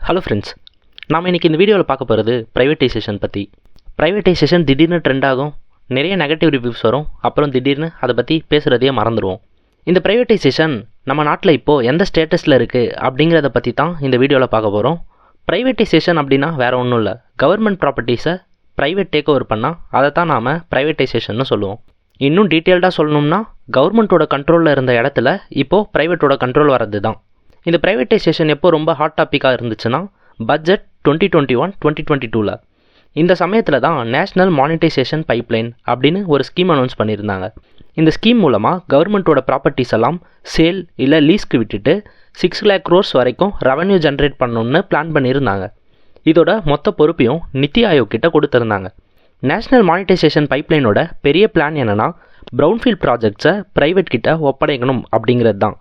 Hello friends, நாம் இன்றைக்கி இந்த வீடியோவில் பார்க்க போகிறது ப்ரைவேட்டைசேஷன் பற்றி. ப்ரைவேட்டைசேஷன் திடீர்னு ட்ரெண்ட் ஆகும், நிறைய நெகட்டிவ் ரிவ்யூஸ் வரும், அப்புறம் திடீர்னு அதை பற்றி பேசுகிறதையே மறந்துடுவோம். இந்த ப்ரைவேட்டைசேஷன் நம்ம நாட்டில் இப்போது எந்த ஸ்டேட்டஸில் இருக்குது அப்படிங்கிறத பற்றி தான் இந்த வீடியோவில் பார்க்க போகிறோம். ப்ரைவேட்டைசேஷன் அப்படின்னா வேறு ஒன்றும் இல்லை, கவர்மெண்ட் ப்ராப்பர்ட்டிஸை ப்ரைவேட் டேக் ஓவர் பண்ணால் அதை தான் நாம் ப்ரைவேட்டைசேஷன்னு சொல்லுவோம். இன்னும் டீட்டெயில்டாக சொல்லணும்னா கவர்மெண்ட்டோட கண்ட்ரோலில் இருந்த இடத்துல இப்போது ப்ரைவேட்டோட கண்ட்ரோல் வரது தான். இந்த ப்ரைவேட்டைசேஷன் எப்போ ரொம்ப ஹாட் டாப்பிக்காக இருந்துச்சுன்னா பட்ஜெட் 2021-2022. இந்த சமயத்தில் தான் நேஷ்னல் மானிட்டைசேஷன் பைப்லைன் அப்படின்னு ஒரு ஸ்கீம் அனௌன்ஸ் பண்ணியிருந்தாங்க. இந்த ஸ்கீம் மூலமாக கவர்மெண்ட்டோட ப்ராப்பர்ட்டிஸ் எல்லாம் சேல் இல்லை லீஸ்க்கு விட்டுட்டு 6 lakh crores வரைக்கும் ரெவன்யூ ஜென்ரேட் பண்ணணுன்னு பிளான் பண்ணியிருந்தாங்க. இதோட மொத்த பொறுப்பையும் நித்தி ஆயோக் கிட்ட கொடுத்துருந்தாங்க. நேஷ்னல் மானிட்டைசேஷன் பைப்லைனோட பெரிய பிளான் என்னென்னா ப்ரௌன்ஃபீல்ட் ப்ராஜெக்ட்ஸை ப்ரைவேட் கிட்ட ஒப்படைக்கணும் அப்படிங்கிறது தான்.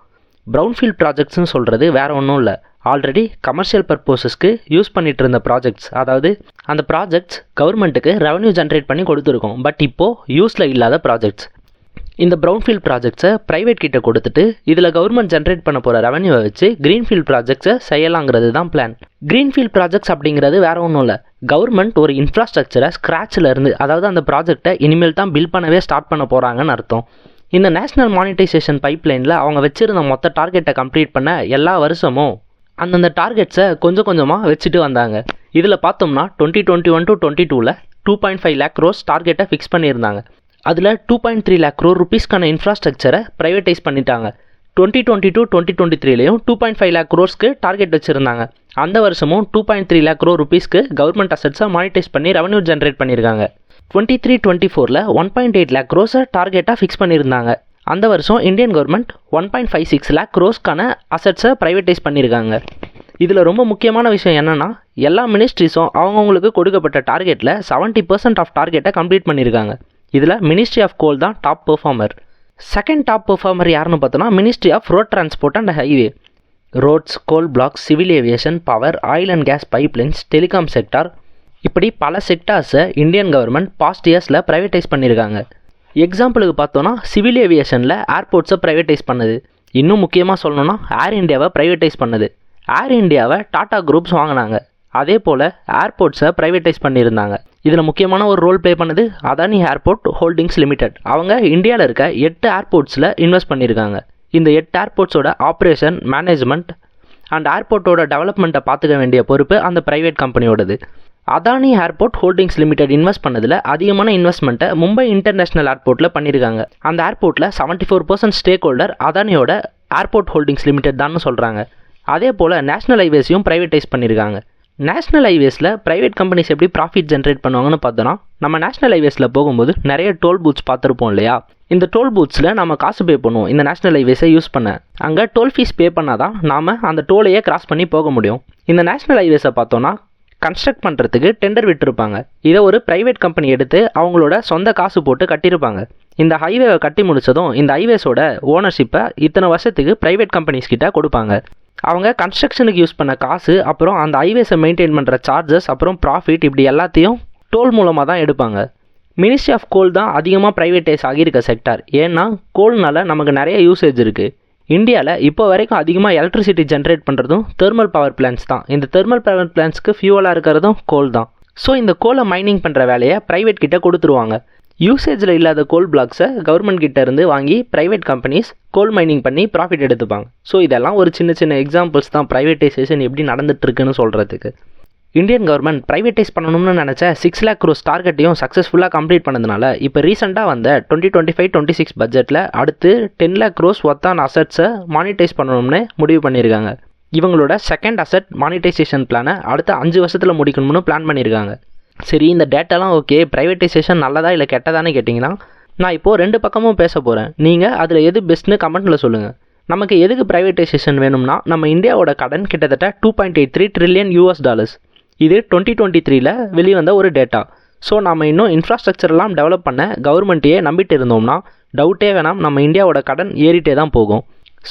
ப்ரௌன்ஃபீல்ட் ப்ராஜெக்ட்ஸ்னு சொல்கிறது வேறு ஒன்றும் இல்லை, ஆல்ரெடி கமர்ஷியல் பர்பஸஸ்க்கு யூஸ் பண்ணிட்டு இருந்த ப்ராஜெக்ட்ஸ். அதாவது அந்த ப்ராஜெக்ட்ஸ் கவர்மெண்ட்டுக்கு ரெவன்யூ ஜென்ரேட் பண்ணி கொடுத்துருக்கோம், பட் இப்போது யூஸில் இல்லாத ப்ராஜெக்ட்ஸ். இந்த ப்ரௌன்ஃபீல்ட் ப்ராஜெக்ட்ஸை ப்ரைவேட் கிட்ட கொடுத்துட்டு இதில் கவர்மெண்ட் ஜென்ரேட் பண்ண போகிற ரெவன்யூவை வச்சு க்ரீன்ஃபீல்ட் ப்ராஜெக்ட்ஸை செய்யலாங்கிறது தான் பிளான். க்ரீன்ஃபீல்ட் ப்ராஜெக்ட்ஸ் அப்படிங்கிறது வேறு ஒன்றும் இல்லை, கவர்மெண்ட் ஒரு இன்ஃப்ராஸ்ட்ரக்சரை ஸ்க்ராட்சில் இருந்து, அதாவது அந்த ப்ராஜெக்டை இனிமேல் தான் பில்ட் பண்ணவே ஸ்டார்ட் பண்ண போகிறாங்கன்னு அர்த்தம். இந்த நேஷ்னல் மானிட்டைசேஷன் பைப்லைனில் அவங்க வச்சுருந்த மொத்த டார்கெட்டை கம்ப்ளீட் பண்ண எல்லா வருஷமும் அந்தந்த டார்கெட்ஸை கொஞ்சம் கொஞ்சமாக வச்சுட்டு வந்தாங்க. இதில் பார்த்தோம்னா 2021-22 2.5 lakh crores டார்கெட்டை ஃபிக்ஸ் பண்ணியிருந்தாங்க. அதில் 2.3 lakh crore ருபீஸ்க்கான இன்ஃப்ராஸ்ட்ரக்சரை ப்ரைவேட்டைஸ் பண்ணிட்டாங்க. 2022-2023 2.5 lakh crores டார்கெட் வச்சுருந்தாங்க. அந்த வருஷமும் 2.3 lakh crore ருபீஸ்க்கு கவர்மெண்ட் அசட்ஸை மானிட்டைஸ் பண்ணி ரெவன்யூ ஜென்ரேட் பண்ணியிருக்காங்க. 23-24 1.8 lakh crores டார்கெட்டாக ஃபிக்ஸ் பண்ணியிருந்தாங்க. அந்த வருஷம் இந்தியன் கவர்மெண்ட் 1.56 lakh crores அசட்ஸை ப்ரைவேட்டைஸ் பண்ணியிருக்காங்க. இதில் ரொம்ப முக்கியமான விஷயம் என்னென்னா எல்லா மினிஸ்ட்ரிஸும் அவங்கவுங்களுக்கு கொடுக்கப்பட்ட டார்கெட்டில் 70% ஆஃப் டார்கெட்டை கம்ப்ளீட் பண்ணியிருக்காங்க. இதில் மினிஸ்ட்ரி ஆஃப் கோல் தான் top performer. Second top performer யாருன்னு பார்த்தோன்னா ministry of road transport and highway. Roads, coal blocks, civil aviation, power, oil and gas pipelines, telecom sector, இப்படி பல செக்டார்ஸை இந்தியன் கவர்மெண்ட் பாஸ்ட் இயர்ஸில் ப்ரைவேட்டைஸ் பண்ணியிருக்காங்க. எக்ஸாம்பிளுக்கு பார்த்தோன்னா சிவில் ஏவியேஷனில் ஏர்போர்ட்ஸை ப்ரைவேட்டைஸ் பண்ணுது. இன்னும் முக்கியமாக சொல்லணும்னா ஏர் இந்தியாவை ப்ரைவேட்டைஸ் பண்ணுது. ஏர் இந்தியாவை டாடா குரூப்ஸ் வாங்கினாங்க. அதே போல் ஏர்போர்ட்ஸை ப்ரைவேட்டைஸ் பண்ணியிருந்தாங்க. இதில் முக்கியமான ஒரு ரோல் ப்ளே பண்ணது அதானி ஏர்போர்ட் ஹோல்டிங்ஸ் லிமிடெட். அவங்க இந்தியாவில் இருக்க 8 ஏர்போர்ட்ஸில் இன்வெஸ்ட் பண்ணியிருக்காங்க. இந்த 8 ஏர்போர்ட்ஸோட ஆப்ரேஷன், மேனேஜ்மெண்ட் அண்ட் ஏர்போர்ட்டோட டெவலப்மெண்ட்டை பார்த்துக்க வேண்டிய பொறுப்பு அந்த ப்ரைவேட் கம்பெனியோடது. Adani airport holdings limited invest பண்ணதில் அதிகமான இன்வெஸ்ட்மெண்ட்டை மும்பை இன்டர்நேஷ்னல் ஏர்போர்ட்டில் பண்ணியிருக்காங்க. அந்த ஏர்போர்ட்டில் 74% ஸ்டேக் ஹோல்டர் அதானியோட ஏர்போர்ட் ஹோல்டிங்ஸ் லிமிடெட் தான் சொல்கிறாங்க. அதே போல் நேஷ்னல் ஹைவேஸையும் ப்ரைவேட்டைஸ் பண்ணியிருக்காங்க. நேஷ்னல் ஹைவேஸில் ப்ரைவேட் கம்பெனிஸ் எப்படி ப்ராஃபிட் ஜென்ரேட் பண்ணுவாங்கன்னு பார்த்தோன்னா நம்ம நேஷ்னல் ஹைவேஸில் போகும்போது நிறைய டோல் பூத்ஸ் பார்த்துருப்போம் இல்லையா. இந்த டோல் பூத்ஸில் நம்ம காசு பே பண்ணுவோம் இந்த நேஷ்னல் ஹைவேஸை யூஸ் பண்ண. அங்கே டோல் ஃபீஸ் பே பண்ணால் தான் நாம் அந்த டோலையே கிராஸ் பண்ணி போக முடியும். இந்த நேஷ்னல் ஹைவேஸை பார்த்தோன்னா கன்ஸ்ட்ரக்ட் பண்ணுறதுக்கு டெண்டர் விட்டுருப்பாங்க. இதை ஒரு ப்ரைவேட் கம்பெனி எடுத்து அவங்களோட சொந்த காசு போட்டு கட்டியிருப்பாங்க. இந்த ஹைவேவை கட்டி முடித்ததும் இந்த ஹைவேஸோட ஓனர்ஷிப்பை இத்தனை வருஷத்துக்கு ப்ரைவேட் கம்பெனிஸ் கிட்ட கொடுப்பாங்க. அவங்க கன்ஸ்ட்ரக்ஷனுக்கு யூஸ் பண்ண காசு, அப்புறம் அந்த ஹைவேஸை மெயின்டைன் பண்ணுற சார்ஜஸ், அப்புறம் ப்ராஃபிட், இப்படி எல்லாத்தையும் டோல் மூலமாக தான் எடுப்பாங்க. மினிஸ்ட்ரி ஆஃப் கோல் தான் அதிகமாக ப்ரைவேட்டைஸ் ஆகியிருக்க செக்டார். ஏன்னா கோல்னால நமக்கு நிறைய யூசேஜ் இருக்குது. இந்தியாவில் இப்போ வரைக்கும் அதிகமாக எலக்ட்ரிசிட்டி ஜென்ரேட் பண்ணுறதும் தெர்மல் பவர் பிளான்ஸ் தான். இந்த தெர்மல் பவர் பிளான்ஸ்க்கு ஃபியூவலாக இருக்கிறதும் கோல் தான். ஸோ இந்த கோலை மைனிங் பண்ணுற வேலையை ப்ரைவேட் கிட்ட கொடுத்துருவாங்க. யூசேஜில் இல்லாத கோல் பிளாக்ஸை கவர்மெண்ட் கிட்ட இருந்து வாங்கி ப்ரைவேட் கம்பெனிஸ் கோல் மைனிங் பண்ணி ப்ராஃபிட் எடுத்துப்பாங்க. ஸோ இதெல்லாம் ஒரு சின்ன சின்ன எக்ஸாம்பிள்ஸ் தான் ப்ரைவேட்டைசேஷன் எப்படி நடந்துட்டுருக்குன்னு சொல்கிறதுக்கு. இந்தியன் கவர்மெண்ட் ப்ரைவேட்டைஸ் பண்ணணும்னு நினச்ச 6 lakh crores டார்கெட்டையும் சக்ஸஸ்ஃபுல்லாக கம்ப்ளீட் பண்ணதுனால இப்போ ரீசெண்டாக வந்த 2025-26 பட்ஜெட்டில் அடுத்து 10 lakh crores ஒர்த்தான அசட்ஸை மானிட்டைஸ் பண்ணணும்னு முடிவு பண்ணியிருக்காங்க. இவங்களோட செகண்ட் அசட் மானிட்டைசேஷன் பிளானை அடுத்த 5 வருஷத்தில் முடிக்கணும்னு பிளான் பண்ணியிருக்காங்க. சரி, இந்த டேட்டாலாம் ஓகே, ப்ரைவேட்டைசேஷன் நல்லதா இல்லை கெட்டதானே கேட்டிங்கன்னா நான் இப்போது 2 பக்கமும் பேச போகிறேன். நீங்கள் அதில் எது பெஸ்ட்னு கமெண்ட்டில் சொல்லுங்கள். நமக்கு எதுக்கு ப்ரைவேட்டைசேஷன் வேணும்னா நம்ம இந்தியாவோட கடன் கிட்டத்தட்ட $2.83 trillion. இது 2023 வெளிவந்த ஒரு டேட்டா. ஸோ நம்ம இன்னும் இன்ஃப்ராஸ்ட்ரக்சர்லாம் டெவலப் பண்ண கவர்மெண்ட்டையே நம்பிட்டு இருந்தோம்னா டவுட்டே வேணாம், நம்ம இந்தியாவோட கடன் ஏறிட்டே தான் போகும்.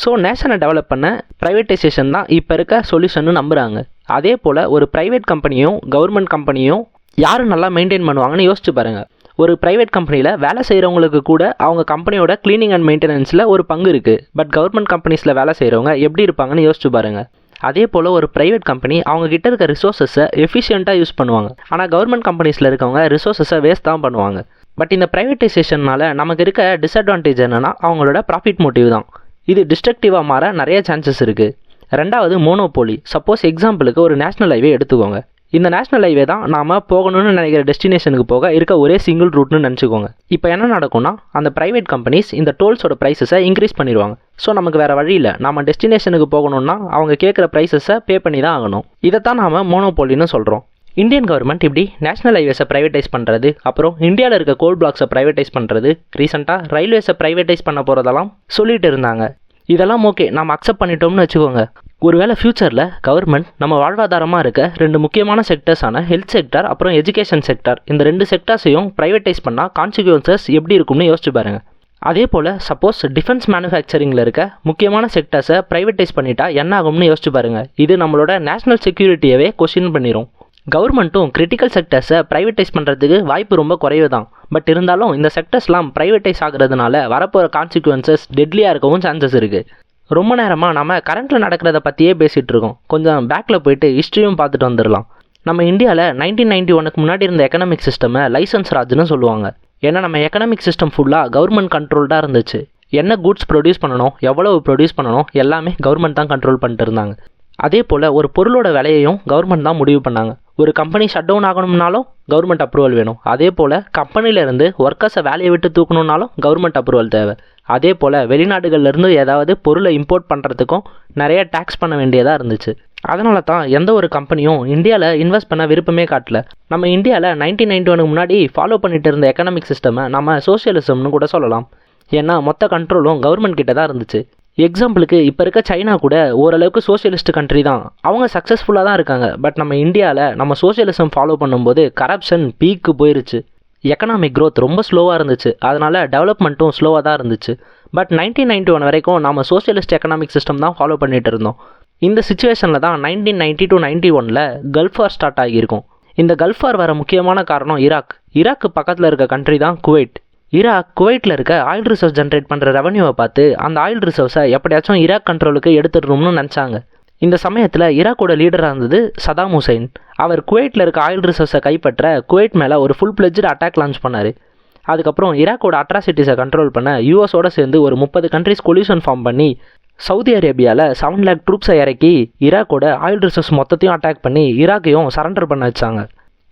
ஸோ நேஷனை டெவலப் பண்ண ப்ரைவேட்டைசேஷன் தான் இப்போ இருக்க சொல்யூஷன்னு நம்புகிறாங்க. அதே போல் ஒரு ப்ரைவேட் கம்பெனியும் கவர்மெண்ட் கம்பெனியும் யார் நல்லா மெயின்டைன் பண்ணுவாங்கன்னு யோசிச்சு பாருங்கள். ஒரு ப்ரைவேட் கம்பெனியில் வேலை செய்கிறவங்களுக்கு கூட அவங்க கம்பெனியோட க்ளீனிங் அண்ட் மெயின்டெனன்ஸில் ஒரு பங்கு இருக்குது. பட் கவர்மெண்ட் கம்பெனிஸில் வேலை செய்கிறவங்க எப்படி இருப்பாங்கன்னு யோசிச்சு பாருங்கள். அதே போல் ஒரு ப்ரைவேட் கம்பெனி அவங்க கிட்ட இருக்க ரிசோர்ஸஸை எஃபிஷியண்ட்டாக யூஸ் பண்ணுவாங்க. ஆனால் கவர்மெண்ட் கம்பெனிஸில் இருக்கவங்க ரிசோர்ஸஸை வேஸ்ட் தான் பண்ணுவாங்க. பட் இந்த ப்ரைவேட்டைசேஷனால் நமக்கு இருக்க டிஸ்அட்வான்டேஜ் என்னென்னா அவங்களோட ப்ராஃபிட் மோட்டிவ் தான். இது டிஸ்ட்ரக்டிவாக மாற நிறைய சான்சஸ் இருக்குது. ரெண்டாவது மோனோபோலி. சப்போஸ் எக்ஸாம்பிளுக்கு ஒரு நேஷ்னல் ஹைவே எடுத்துக்கோங்க. இந்த நேஷ்னல் ஹைவே தான் நாம் போகணும்னு நினைக்கிற டெஸ்டினேஷனுக்கு போக இருக்க ஒரே சிங்கிள் ரூட்னு நினச்சிக்கோங்க. இப்போ என்ன நடக்கும்னா அந்த ப்ரைவேட் கம்பெனிஸ் இந்த டோல்ஸோட ப்ரைஸஸை இன்க்ரீஸ் பண்ணிடுவாங்க. ஸோ நமக்கு வேறு வழி இல்லை, நம்ம டெஸ்டினேஷனுக்கு போகணும்னா அவங்க கேட்குற ப்ரைஸஸை பே பண்ணி தான் ஆகணும். இதைத்தான் நாம் மோனோபோலின்னு சொல்கிறோம். இந்தியன் கவர்மெண்ட் இப்படி நேஷனல் ஹைவேஸை ப்ரைவேட்டைஸ் பண்ணுறது, அப்புறம் இந்தியாவில் இருக்க கோல் பிளாக்ஸை ப்ரைவேட்டைஸ் பண்ணுறது, ரீசெண்டாக ரயில்வேஸை ப்ரைவேட்டைஸ் பண்ண போகிறதெல்லாம் சொல்லிட்டு இருந்தாங்க. இதெல்லாம் ஓகே, நம்ம அக்செப்ட் பண்ணிட்டோம்னு வச்சுக்கோங்க. ஒருவேளை ஃப்யூச்சரில் கவர்மெண்ட் நம்ம வாழ்வாதாரமாக இருக்க 2 முக்கியமான செக்டர்ஸான ஹெல்த் செக்டர் அப்புறம் எஜுகேஷன் செக்டர், இந்த 2 செக்டர்ஸையும் ப்ரைவேட்டைஸ் பண்ணால் கான்சிக்வன்சஸ் எப்படி இருக்கும்னு யோசிச்சு பாருங்கள். அதே போல் சப்போஸ் டிஃபென்ஸ் மேனுஃபேக்சரிங்கில் இருக்க முக்கியமான செக்டர்ஸை ப்ரைவேட்டைஸ் பண்ணிட்டா என்ன ஆகும்னு யோசிச்சு பாருங்கள். இது நம்மளோட நேஷனல் செக்யூரிட்டியவே கொஸ்டின் பண்ணிடும். கவர்மெண்ட்டும் கிரிட்டிக்கல் செக்டர்ஸை ப்ரைவேட்டைஸ் பண்ணுறதுக்கு வாய்ப்பு ரொம்ப குறைவு தான். பட் இருந்தாலும் இந்த செக்டர்ஸ்லாம் ப்ரைவேட்டைஸ் ஆகிறதுனால வரப்போகிற கான்சிக்வன்சஸ் டெட்லியாக இருக்கவும் சான்சஸ் இருக்குது. ரொம்ப நேரமாக நம்ம கரண்ட்டில் நடக்கிறத பற்றியே பேசிகிட்டு இருக்கோம். கொஞ்சம் பேக்கில் போயிட்டு ஹிஸ்ட்ரியும் பார்த்துட்டு வந்துடலாம். நம்ம இந்தியாவில் 1991க்கு முன்னாடி இருந்த எக்கனாமிக் சிஸ்டமை லைசன்ஸ் ராஜ்னு சொல்லுவாங்க. ஏன்னா நம்ம எக்கனாமிக் சிஸ்டம் ஃபுல்லாக கவர்மெண்ட் கண்ட்ரோல்டாக இருந்துச்சு. என்ன குட்ஸ் ப்ரொடியூஸ் பண்ணணும், எவ்வளவு ப்ரொடியூஸ் பண்ணணும், எல்லாமே கவர்மெண்ட் தான் கண்ட்ரோல் பண்ணிட்டு இருந்தாங்க. அதே போல் ஒரு பொருளோட விலையையும் கவர்மெண்ட் தான் முடிவு பண்ணாங்க. ஒரு கம்பெனி ஷட் டவுன் ஆகணும்னாலும் கவர்மெண்ட் அப்ரூவல் வேணும். அதே போல் கம்பெனிலேருந்து ஒர்க்கர்ஸை வேலையை விட்டு தூக்கணுன்னாலும் கவர்மெண்ட் அப்ரூவல் தேவை. அதே போல் வெளிநாடுகள்லேருந்து ஏதாவது பொருளை இம்போர்ட் பண்ணுறதுக்கும் நிறைய டேக்ஸ் பண்ண வேண்டியதாக இருந்துச்சு. அதனால தான் எந்த ஒரு கம்பெனியும் இந்தியாவில் இன்வெஸ்ட் பண்ண விருப்பமே காட்டல. நம்ம இந்தியாவில் 1991க்கு முன்னாடி ஃபாலோ பண்ணிட்டு இருந்த எக்கனாமிக் சிஸ்டமை நம்ம சோஷியலிசம்னு கூட சொல்லலாம். ஏன்னா மொத்த கண்ட்ரோலும் கவர்மெண்ட் கிட்ட தான் இருந்துச்சு. எக்ஸாம்பிளுக்கு இப்போ இருக்க சைனா கூட ஓரளவுக்கு சோஷியலிஸ்ட் கண்ட்ரி தான், அவங்க சக்ஸஸ்ஃபுல்லாக தான் இருக்காங்க. பட் நம்ம இந்தியாவில் நம்ம சோஷியலிசம் ஃபாலோ பண்ணும்போது கரப்ஷன் பீக்கு போயிருச்சு. எக்கனாமிக் க்ரோத் ரொம்ப ஸ்லோவாக இருந்துச்சு. அதனால் டெவலப்மெண்ட்டும் ஸ்லோவாக தான் இருந்துச்சு. பட் 1991 வரைக்கும் நம்ம சோஷியலிஸ்ட் எக்கனாமிக் சிஸ்டம் தான் ஃபாலோ பண்ணிகிட்டு இருந்தோம். இந்த சுச்சுவேஷனில் தான் 1990 to 91 கல்ஃப் வார் ஸ்டார்ட் ஆகியிருக்கும். இந்த கல்ஃப் வார் வர முக்கியமான காரணம் ஈராக்கு பக்கத்தில் இருக்க கண்ட்ரி தான் குவைட். குவைட்டில் இருக்க ஆயில் ரிசர்வ்ஸ் ஜென்ரேட் பண்ணுற ரெவன்யூவை பார்த்து அந்த ஆயில் ரிசர்வ்ஸை எப்படியாச்சும் ஈராக் கண்ட்ரோலுக்கு எடுத்துடணும்னு நினச்சாங்க. இந்த சமயத்தில் ஈராக்கோட லீடராக இருந்தது சதாம் ஹுசைன். அவர் குவைட்டில் இருக்க ஆயில் ரிசர்வ்ஸை கைப்பற்ற குவைட் மேலே ஒரு ஃபுல் பிளட்ஜ்டு அட்டாக் லான்ச் பண்ணார். அதுக்கப்புறம் ஈராக்கோட அட்ராசிட்டிஸை கண்ட்ரோல் பண்ண யூஎஸோட சேர்ந்து ஒரு 30 கண்ட்ரிஸ் கொலியூஷன் ஃபார்ம் பண்ணி சவுதி அரேபியாவில் 7 lakh ட்ரூப்ஸை இறக்கி ஈராக்கோட ஆயில் ரிசர்வ்ஸ் மொத்தத்தையும் அட்டாக் பண்ணி ஈராக்கையும் சரண்டர் பண்ண வச்சாங்க.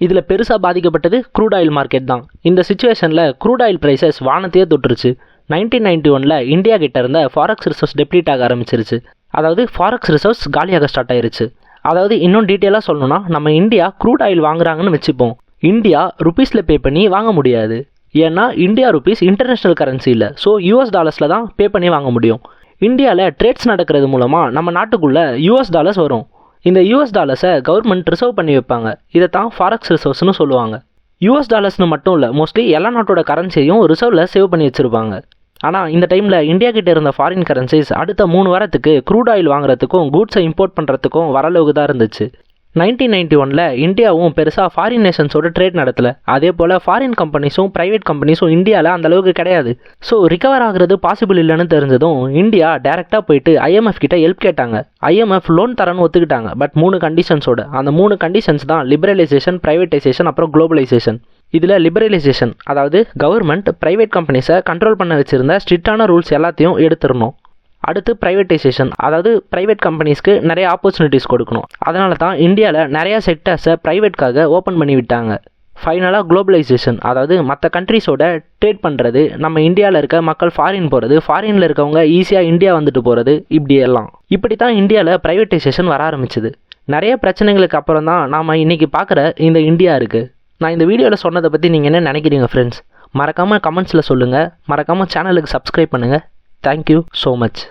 இதில் பெருசாக பாதிக்கப்பட்டது க்ரூட் ஆயில் மார்க்கெட் தான். இந்த சுச்சுவேஷனில் க்ரூட் ஆயில் ப்ரைஸஸ் வானத்தையே தொட்டுருச்சு. 1991 இந்தியா கிட்ட இருந்த ஃபாரெக்ஸ் ரிசர்வ்ஸ் டெப்ளீட் ஆக ஆரம்பிச்சிருச்சு. அதாவது ஃபாரெக்ஸ் ரிசர்வ்ஸ் காலியாக ஸ்டார்ட் ஆயிருச்சு. அதாவது இன்னும் டீட்டெயிலாக சொல்லணும்னா நம்ம இந்தியா க்ரூட் ஆயில் வாங்குறாங்கன்னு வச்சுப்போம். இந்தியா ருபீஸில் பே பண்ணி வாங்க முடியாது. ஏன்னா இந்தியா ருபீஸ் இன்டர்நேஷ்னல் கரன்சி இல்லை. ஸோ யூஎஸ் டாலர்ஸில் தான் பே பண்ணி வாங்க முடியும். இந்தியாவில் ட்ரேட்ஸ் நடக்கிறது மூலமாக நம்ம நாட்டுக்குள்ளே யூஎஸ் டாலர்ஸ் வரும். இந்த யூஎஸ் டாலர்ஸை கவர்மெண்ட் ரிசர்வ் பண்ணி வைப்பாங்க. இதை தான் ஃபாரெக்ஸ் ரிசர்வ்ஸ்னு சொல்லுவாங்க. யூஎஸ் டாலர்ஸ்னு மட்டும் இல்லை, மோஸ்ட்லி எல்லா நாட்டோட கரன்சியையும் ரிசர்வில் சேவ் பண்ணி வச்சுருப்பாங்க. ஆனால் இந்த டைமில் இந்தியா கிட்ட இருந்த ஃபாரின் கரன்சிஸ் அடுத்த 3 வாரத்துக்கு க்ரூட் ஆயில் வாங்குறதுக்கும் கூட்ஸை இம்போர்ட் பண்ணுறதுக்கும் வரளவுக்கு தான் இருந்துச்சு. 1991 இந்தியாவும் பெருசாக ஃபாரின் நேஷன்ஸோட ட்ரேட் நடத்தலை. அதே போல் ஃபாரின் கம்பெனிஸும் ப்ரைவேட் கம்பெனிஸும் இந்தியாவில் அந்தளவுக்கு கிடையாது. ஸோ ரிகவர் ஆகிறது பாசிபிள் இல்லைன்னு தெரிஞ்சதும் இந்தியா டேரெக்டாக போயிட்டு ஐஎம்எஃப் கிட்ட ஹெல்ப் கேட்டாங்க. ஐஎம்எஃப் லோன் தரன்னு ஒத்துக்கிட்டாங்க. பட் 3 கண்டிஷன்ஸோட. அந்த 3 கண்டிஷன்ஸ் தான் லிபரலைசேஷன், ப்ரைவேட்டைசேஷன், அப்புறம் குளோபலைசேஷன். இதில் லிபரலைசேஷன் அதாவது கவர்மெண்ட் ப்ரைவேட் கம்பெனிஸை கண்ட்ரோல் பண்ண வச்சுருந்த ஸ்ட்ரிக்டான ரூல்ஸ் எல்லாத்தையும் எடுத்துடணும். அடுத்து ப்ரைவேட்டைசேஷன் அதாவது ப்ரைவேட் கம்பெனிஸ்க்கு நிறைய ஆப்பர்ச்சுனிட்டிஸ் கொடுக்கணும். அதனால தான் இந்தியாவில் நிறையா செக்டர்ஸை ப்ரைவேட்காக ஓப்பன் பண்ணி விட்டாங்க. ஃபைனலாக குளோபலைசேஷன் அதாவது மற்ற கண்ட்ரிஸோட ட்ரேட் பண்ணுறது, நம்ம இந்தியாவில் இருக்க மக்கள் ஃபாரின் போகிறது, ஃபாரினில் இருக்கவங்க ஈஸியாக இந்தியா வந்துட்டு போகிறது, இப்படி தான் இந்தியாவில் ப்ரைவேட்டைசேஷன் வர ஆரம்பிச்சுது. நிறைய பிரச்சனைகளுக்கு அப்புறம் தான் நாம் இன்றைக்கி பார்க்குற இந்த இந்தியா இருக்குது. நான் இந்த வீடியோவில் சொன்னதை பற்றி நீங்கள் என்ன நினைக்கிறீங்க ஃப்ரெண்ட்ஸ்? மறக்காமல் கமெண்ட்ஸில் சொல்லுங்கள். மறக்காமல் சேனலுக்கு சப்ஸ்கிரைப் பண்ணுங்கள். Thank you so much.